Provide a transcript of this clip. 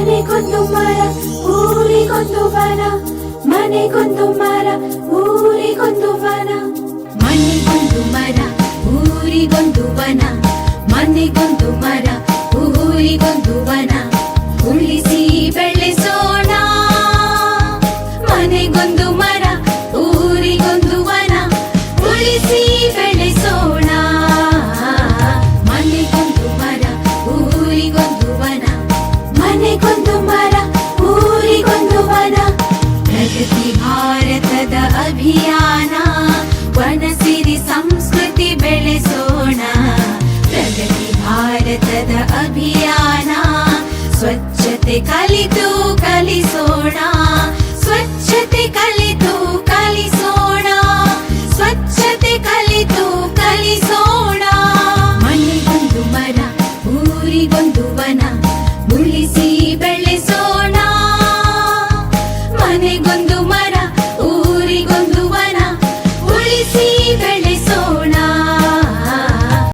ಮನೆಗೊಂದು ಮರ ಊರಿಗೊಂದು ವನ, ಮನೆಗೊಂದು ಮರ ಊರಿಗೊಂದು ವನ. ಮನೆಗೊಂದು ಮರ ಊರಿಗೊಂದು ವನ, ಮನೆಗೊಂದು ಮರ ಊರಿಗೊಂದು ವನ. ಉಳಿಸಿ ಬೆಳೆಸೋಣ ಮನೆಗೊಂದು ಮರ ಊರಿಗೊಂದು ವನ, ಉಳಿಸಿ ಬೆಳೆಸೋಣ ಮನೆಗೊಂದು ಮರ ಊರಿಗೊಂದು ವನ, ಮನೆಗೊಂದು ಮರ ಊರಿಗೊಂದು ವನ. ಪ್ರಗತಿ ಭಾರತದ ಅಭಿಯಾನ, ವನಸಿರಿ ಸಂಸ್ಕೃತಿ ಬೆಳೆಸೋಣ. ಪ್ರಗತಿ ಭಾರತದ ಅಭಿಯಾನ, ಸ್ವಚ್ಛತೆ ಕಲಿತು ಕಲಿಸೋಣ, ಸ್ವಚ್ಛತೆ ಕಲಿತು ಕಲಿಸೋಣ, ಸ್ವಚ್ಛತೆ ಕಲಿತು ಕಲಿಸೋಣ. ಮನೆಗೊಂದು ಮರ ಊರಿಗೊಂದು ವನ, ಉಳಿಸಿ ಬೆಳೆಸೋಣ ಮನೆಗೊಂದು ಮರ